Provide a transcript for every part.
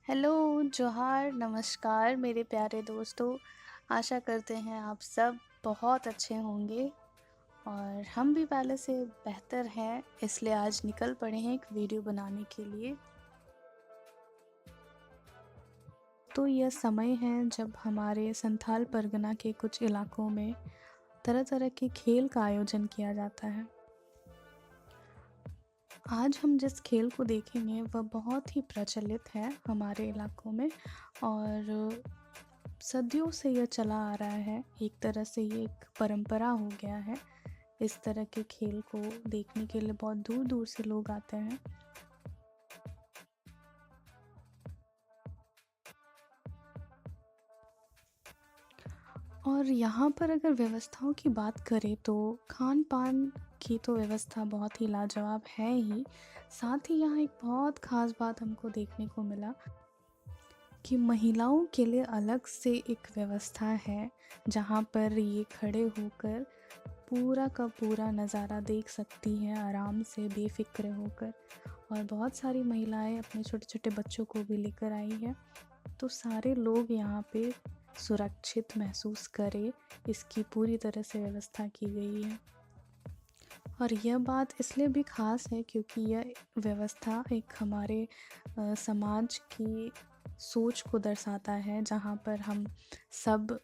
Hello, जोहार, नमस्कार मेरे प्यारे दोस्तों। आशा करते हैं आप सब बहुत अच्छे होंगे और हम भी पहले से बेहतर हैं, इसलिए आज निकल पड़े हैं एक वीडियो बनाने के लिए। तो यह समय है जब हमारे संथाल परगना के कुछ इलाकों में तरह-तरह के खेल का आयोजन किया जाता है। आज हम जिस खेल को देखेंगे वह बहुत ही प्रचलित है हमारे इलाकों में और सदियों से यह चला आ रहा है। एक तरह से ये एक परंपरा हो गया है। इस तरह के खेल को देखने के लिए बहुत दूर-दूर से लोग आते हैं। और यहाँ पर अगर व्यवस्थाओं की बात करें तो खान-पान की तो व्यवस्था बहुत ही लाजवाब है ही। साथ ही यहाँ एक बहुत ख़ास बात हमको देखने को मिला कि महिलाओं के लिए अलग से एक व्यवस्था है, जहाँ पर ये खड़े होकर पूरा का पूरा नज़ारा देख सकती हैं आराम से बेफ़िक्र होकर। और बहुत सारी महिलाएं अपने छोटे-छोटे बच्चों को भी लेकर आई हैं। तो सारे लोग यहाँ पे सुरक्षित महसूस करें, इसकी पूरी तरह से व्यवस्था की गई है। और यह बात इसलिए भी ख़ास है क्योंकि यह व्यवस्था एक हमारे समाज की सोच को दर्शाता है, जहाँ पर हम सब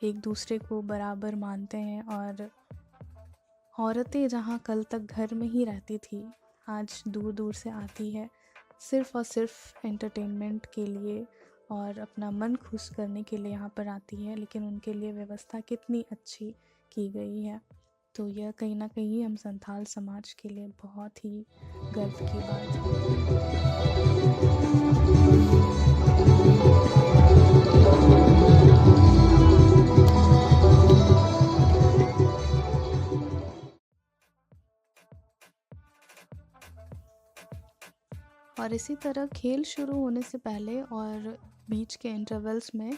एक दूसरे को बराबर मानते हैं और औरतें जहाँ कल तक घर में ही रहती थी, आज दूर-दूर से आती है, सिर्फ़ और सिर्फ़ एंटरटेनमेंट के लिए और अपना मन खुश करने के लिए यहाँ पर आती है, लेकिन उनके लिए व्यवस्था कितनी अच्छी की गई है। तो यह कहीं न कहीं हम संथाल समाज के लिए बहुत ही गर्व की बात है। और इसी तरह खेल शुरू होने से पहले और बीच के इंटरवल्स में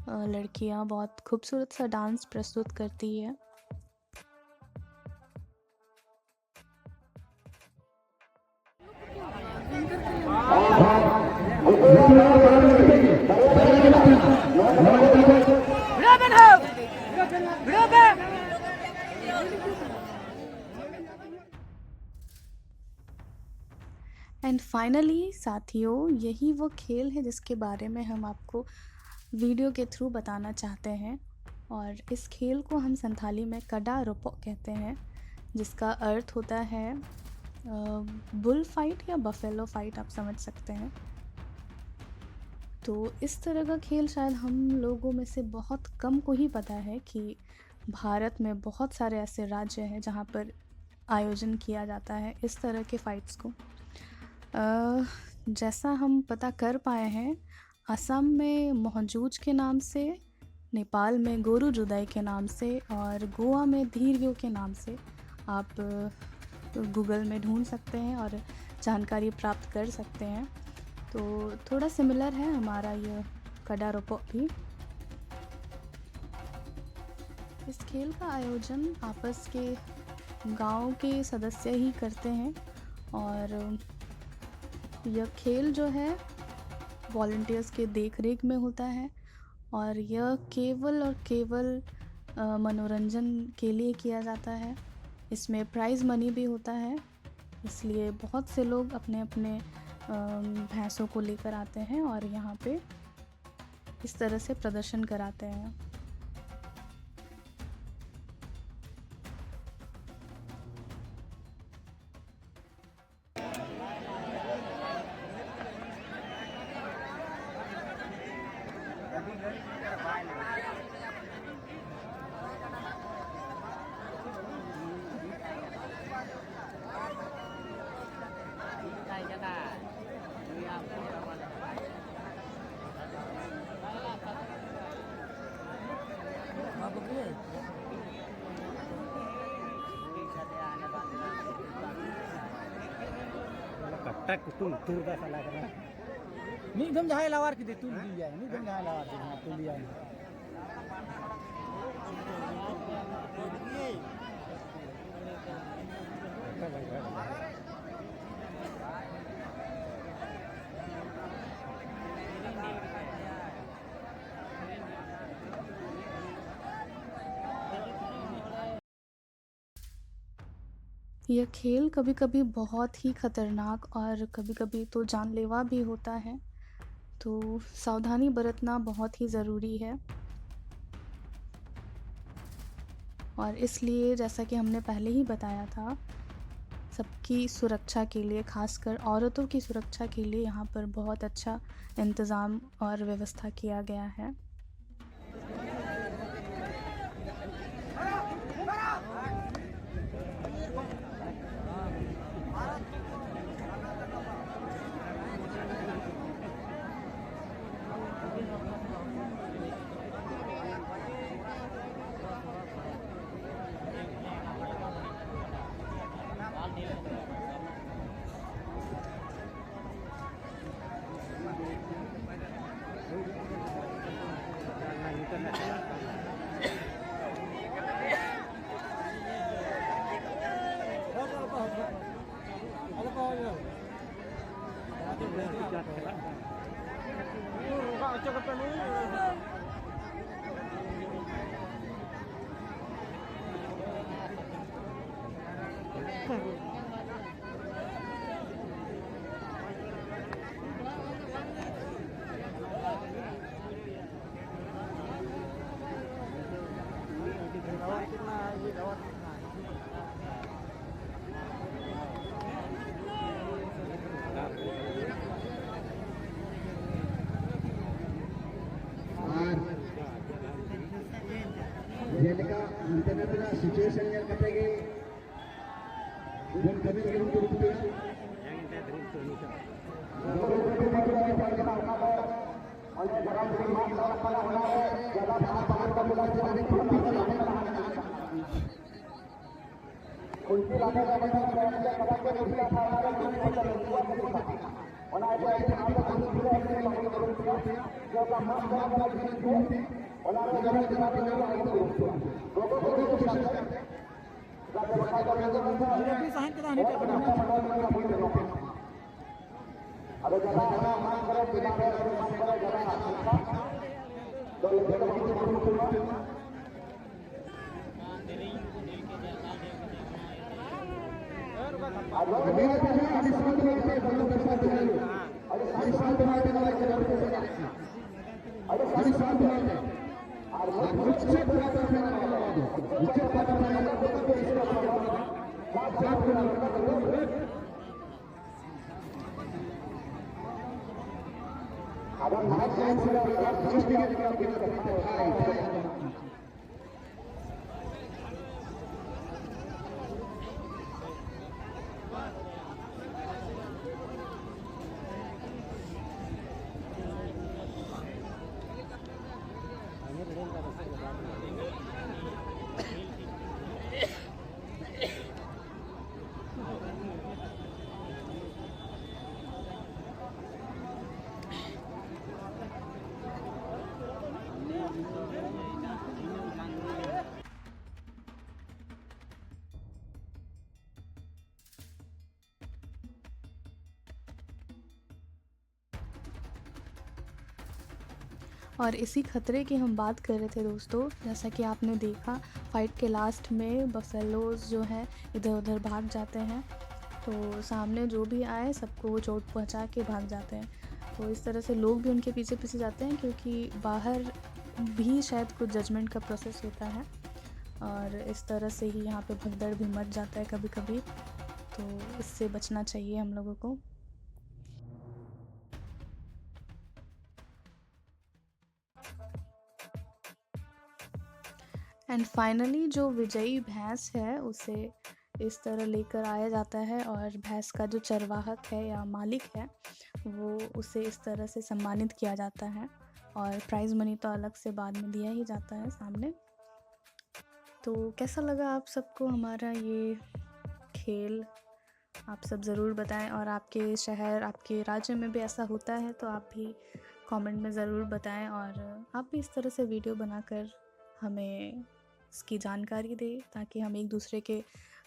लड़कियां बहुत खूबसूरत सा डांस प्रस्तुत करती है। एंड फाइनली साथियों, यही वो खेल है जिसके बारे में हम आपको वीडियो के थ्रू बताना चाहते हैं। और इस खेल को हम संथाली में कड़ा रोपो कहते हैं, जिसका अर्थ होता है बुल फाइट या बफेलो फाइट, आप समझ सकते हैं। तो इस तरह का खेल शायद हम लोगों में से बहुत कम को ही पता है कि भारत में बहुत सारे ऐसे राज्य हैं जहाँ पर आयोजन किया जाता है इस तरह के फाइट्स को। जैसा हम पता कर पाए हैं, असम में मोहजूज के नाम से, नेपाल में गोरु जुदाई के नाम से और गोवा में धीरग्यो के नाम से आप गूगल में ढूंढ सकते हैं और जानकारी प्राप्त कर सकते हैं। तो थोड़ा सिमिलर है हमारा यह कड़ा रोपो भी। इस खेल का आयोजन आपस के गांव के सदस्य ही करते हैं और यह खेल जो है वॉलंटियर्स के देखरेख में होता है और यह केवल और केवल मनोरंजन के लिए किया जाता है। इसमें प्राइज़ मनी भी होता है, इसलिए बहुत से लोग अपने अपने भैंसों को लेकर आते हैं और यहाँ पे इस तरह से प्रदर्शन कराते हैं। कट्टा कुतुल तुरदा साला करा नी दम जहां लावार की दे तुल दी जाए नी दम जहां लावार दे तुल दिया यह खेल कभी-कभी बहुत ही खतरनाक और कभी-कभी तो जानलेवा भी होता है, तो सावधानी बरतना बहुत ही ज़रूरी है। और इसलिए जैसा कि हमने पहले ही बताया था, सबकी सुरक्षा के लिए, ख़ासकर औरतों की सुरक्षा के लिए यहाँ पर बहुत अच्छा इंतज़ाम और व्यवस्था किया गया है। Jika internet situation yang katanya, bukan kami yang berupaya. Jadi sahin kita ini tak pernah. और इसी खतरे की हम बात कर रहे थे दोस्तों, जैसा कि आपने देखा फाइट के लास्ट में बफेलोज़ जो हैं इधर-उधर भाग जाते हैं, तो सामने जो भी आए सबको वो चोट पहुंचा के भाग जाते हैं। तो इस तरह से लोग भी उनके पीछे-पीछे जाते हैं, क्योंकि बाहर भी शायद कुछ जजमेंट का प्रोसेस होता है और इस तरह से ही यहाँ पे भगदड़ भी मच जाता है कभी-कभी, तो इससे बचना चाहिए हम लोगों को। एंड फाइनली जो विजयी भैंस है उसे इस तरह लेकर आया जाता है और भैंस का जो चरवाहक है या मालिक है वो उसे इस तरह से सम्मानित किया जाता है और प्राइज़ मनी तो अलग से बाद में दिया ही जाता है सामने। तो कैसा लगा आप सबको हमारा ये खेल, आप सब ज़रूर बताएं, और आपके शहर, आपके राज्य में भी ऐसा होता है तो आप भी कमेंट में ज़रूर बताएं और आप भी इस तरह से वीडियो बनाकर हमें इसकी जानकारी दें, ताकि हम एक दूसरे के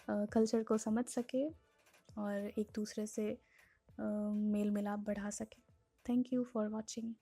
कल्चर को समझ सकें और एक दूसरे से मेल मिलाप बढ़ा सकें। Thank you for watching.